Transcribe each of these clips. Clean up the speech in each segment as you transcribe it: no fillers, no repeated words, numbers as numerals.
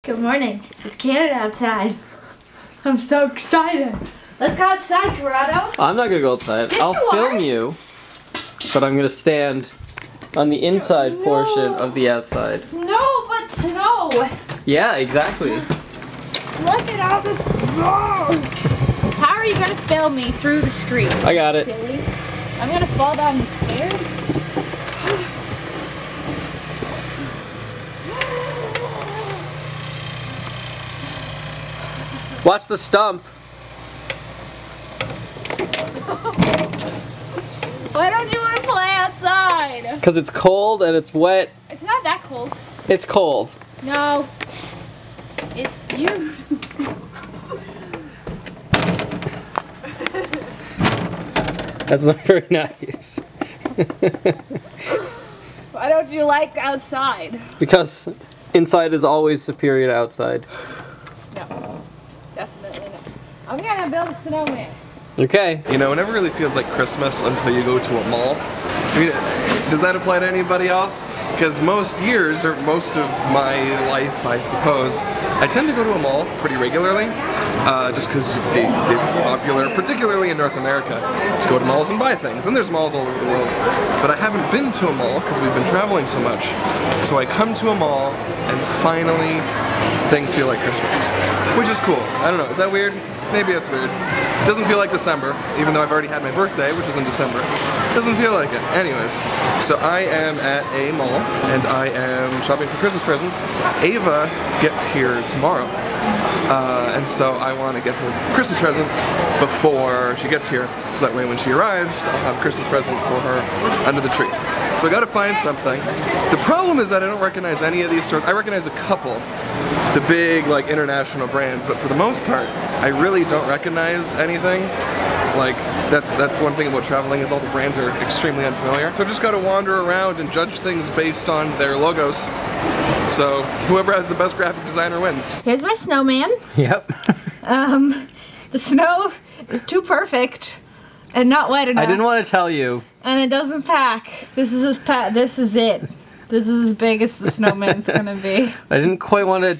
Good morning. It's Canada outside. I'm so excited. Let's go outside, Corrado. I'm not gonna go outside. Yes, I'll you film are. you, but I'm gonna stand on the inside portion of the outside. No, but snow. Yeah, exactly. Look at all the snow. How are you gonna film me through the screen? I got it. Silly. I'm gonna fall down the stairs. Watch the stump. Why don't you want to play outside? Because it's cold and it's wet. It's not that cold. It's cold. No. It's beautiful. That's not very nice. Why don't you like outside? Because inside is always superior to outside. No. Definitely not. I'm gonna build a snowman. Okay. You know, it never really feels like Christmas until you go to a mall. I mean, does that apply to anybody else? Because most years, or most of my life, I suppose, I tend to go to a mall pretty regularly, just because it's popular, particularly in North America, to go to malls and buy things, and there's malls all over the world. But I haven't been to a mall because we've been traveling so much. So I come to a mall, and finally, things feel like Christmas, which is cool. I don't know, is that weird? Maybe it's weird. It doesn't feel like December, even though I've already had my birthday, which is in December. It doesn't feel like it. Anyways, so I am at a mall, and I am shopping for Christmas presents. Ava gets here tomorrow, and so I want to get her a Christmas present before she gets here, so that way when she arrives, I'll have a Christmas present for her under the tree. So I gotta find something. The problem is that I don't recognize any of these stores. I recognize a couple, the big like international brands, but for the most part, I really don't recognize anything. Like, that's one thing about traveling, is all the brands are extremely unfamiliar. So I just gotta wander around and judge things based on their logos. So whoever has the best graphic designer wins. Here's my snowman. Yep. The snow is too perfect and not wet enough. I didn't want to tell you. And it doesn't pack. This is this is it. This is as big as the snowman's gonna be. I didn't quite want to,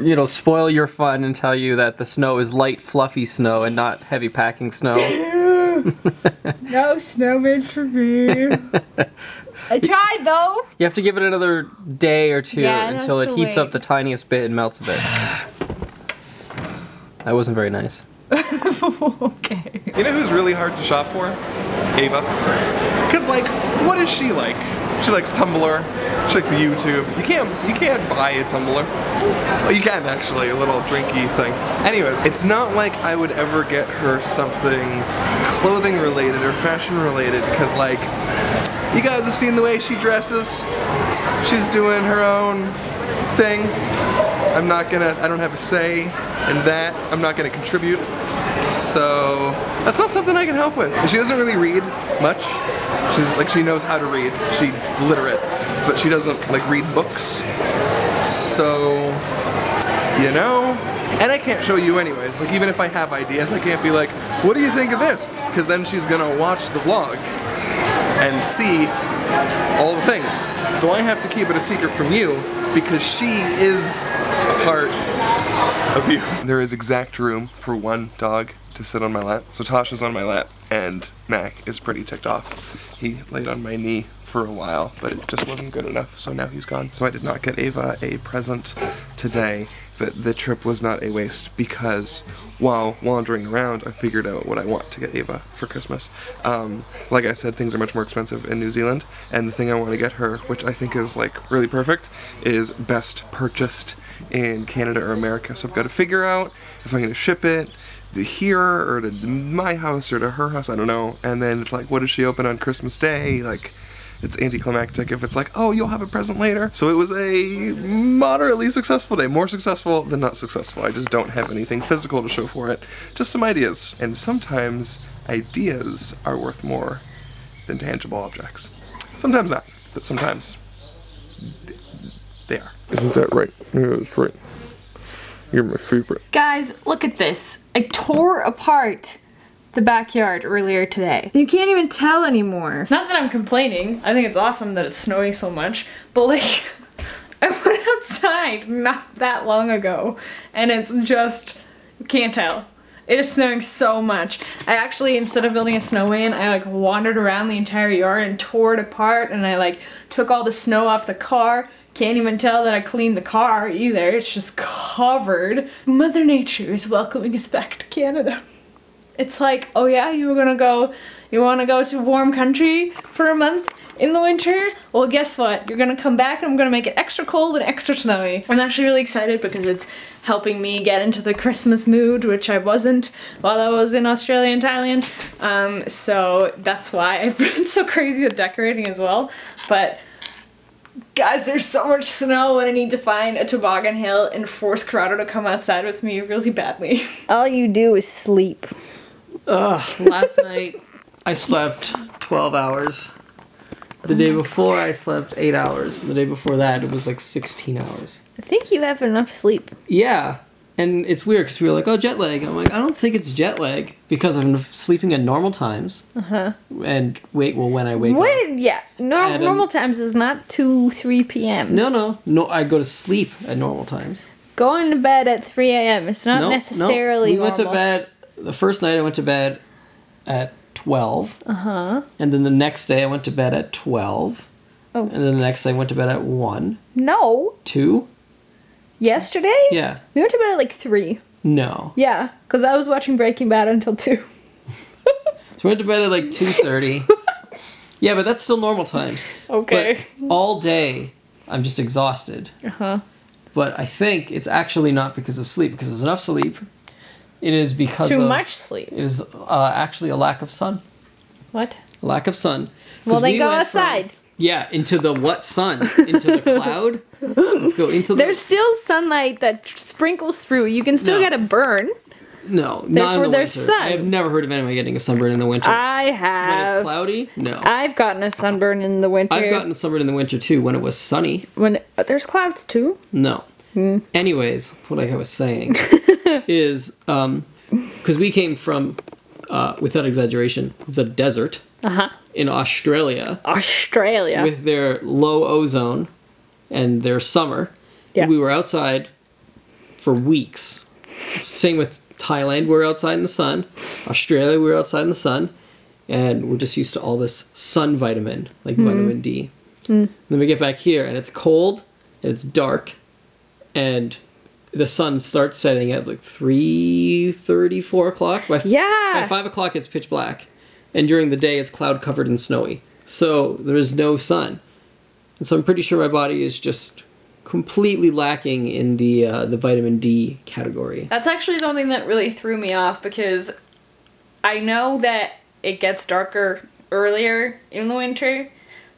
you know, spoil your fun and tell you that the snow is light, fluffy snow and not heavy packing snow. No snowman for me. I tried though. You have to give it another day or two until it heats up the tiniest bit and melts a bit. That wasn't very nice. Okay. You know who's really hard to shop for? Ava. Because, like, what is she like? She likes Tumblr. She likes YouTube. You can't buy a Tumblr. Well, you can actually, a little drinky thing. Anyways, it's not like I would ever get her something clothing related or fashion related, because, like, you guys have seen the way she dresses. She's doing her own thing. I don't have a say in that. I'm not gonna contribute. So that's not something I can help with. And she doesn't really read much. She knows how to read. She's literate, but she doesn't like read books. So, you know, and I can't show you anyways. Like, even if I have ideas, I can't be like, what do you think of this? Because then she's gonna watch the vlog and see all the things. So I have to keep it a secret from you, because she is a part of you. There is exact room for one dog to sit on my lap. So Tasha's on my lap, and Mac is pretty ticked off. He laid on my knee for a while, but it just wasn't good enough, so now he's gone. So I did not get Ava a present today, but the trip was not a waste, because while wandering around, I figured out what I want to get Ava for Christmas. Like I said, things are much more expensive in New Zealand, and the thing I want to get her, which I think is like really perfect, is best purchased in Canada or America. So I've got to figure out if I'm going to ship it to here or to my house or to her house, I don't know. And then it's like, what does she open on Christmas Day? Like, it's anticlimactic if it's like, oh, you'll have a present later. So it was a moderately successful day. More successful than not successful. I just don't have anything physical to show for it. Just some ideas. And sometimes ideas are worth more than tangible objects. Sometimes not, but sometimes they are. Isn't that right? Yeah, that's right. You're my favorite. Guys, look at this. I tore apart the backyard earlier today. You can't even tell anymore. Not that I'm complaining. I think it's awesome that it's snowing so much, but like, I went outside not that long ago, and it's just, you can't tell. It is snowing so much. I actually, instead of building a snowman, I like wandered around the entire yard and tore it apart, and I like took all the snow off the car. Can't even tell that I cleaned the car either. It's just covered. Mother Nature is welcoming us back to Canada. It's like, oh yeah, you wanna go to warm country for a month in the winter? Well, guess what? You're gonna come back and I'm gonna make it extra cold and extra snowy. I'm actually really excited because it's helping me get into the Christmas mood, which I wasn't while I was in Australia and Thailand. So that's why I've been so crazy with decorating as well. But guys, there's so much snow and I need to find a toboggan hill and force Corrado to come outside with me really badly. All you do is sleep. Last night I slept 12 hours. The day before I slept 8 hours. The day before that it was like 16 hours. I think you have enough sleep. Yeah. And it's weird because we were like, oh, jet lag. I'm like, I don't think it's jet lag because I'm sleeping at normal times. And when I wake up. Yeah. Normal times is not 2, 3 p.m. No, I go to sleep at normal times. Going to bed at 3 a.m. It's not necessarily We went to bed, the first night I went to bed at 12. And then the next day I went to bed at 12. Oh. And then the next day I went to bed at 1. No. 2. Yesterday? Yeah. We went to bed at like 3. No. Yeah, because I was watching Breaking Bad until 2. So we went to bed at like 2:30. Yeah, but that's still normal times. Okay. But all day, I'm just exhausted. But I think it's actually not because of sleep, because there's enough sleep. It is because Too much sleep. It is actually a lack of sun. What? A lack of sun. Well, they go outside. Yeah, into the what sun? Into the cloud? Let's go into the... There's still sunlight that sprinkles through. You can still get a burn. No, not in the winter. Sun. I've never heard of anyone getting a sunburn in the winter. I have. When it's cloudy? No. I've gotten a sunburn in the winter. I've gotten a sunburn in the winter too, when it was sunny. There's clouds too? No. Anyways, what I was saying is, because we came from, without exaggeration, the desert in Australia. With their low ozone and their summer. Yeah. We were outside for weeks. Same with Thailand, we were outside in the sun. Australia, we were outside in the sun. And we're just used to all this sun vitamin, like vitamin D. Then we get back here and it's cold and it's dark. And the sun starts setting at like 3:30, 4 o'clock. By 5 o'clock, it's pitch black. And during the day, it's cloud covered and snowy. So there is no sun. And so I'm pretty sure my body is just completely lacking in the vitamin D category. That's actually something that really threw me off because I know that it gets darker earlier in the winter,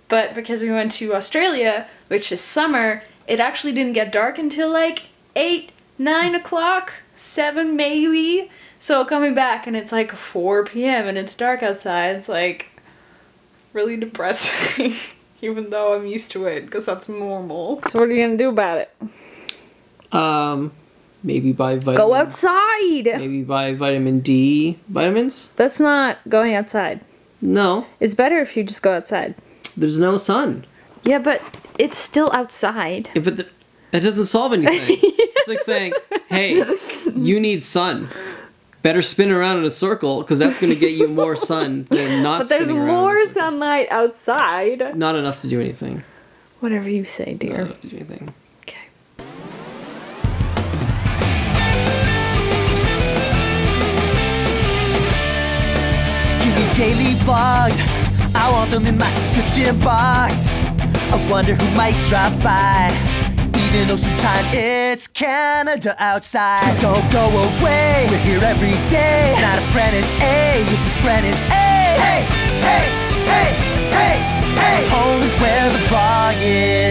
but because we went to Australia, which is summer, it actually didn't get dark until like 8, 9 o'clock, 7 maybe. So coming back and it's like 4 p.m. and it's dark outside, it's like really depressing. Even though I'm used to it, because that's normal. So what are you gonna do about it? Maybe buy vitamin... Go outside! Maybe buy vitamin D vitamins? That's not going outside. No. It's better if you just go outside. There's no sun. Yeah, but it's still outside. Yeah, but that doesn't solve anything. It's like saying, hey, you need sun. Better spin around in a circle, because that's going to get you more sun than not spinning around. But there's more sunlight outside. Not enough to do anything. Whatever you say, dear. Not enough to do anything. Okay. Give me daily vlogs. I want them in my subscription box. I wonder who might drop by. Even though sometimes it's Canada outside. So don't go away, we're here every day. It's not ApprenticeEh, it's ApprenticeEh. Hey, hey, hey, hey, hey. Home is where the vlog is.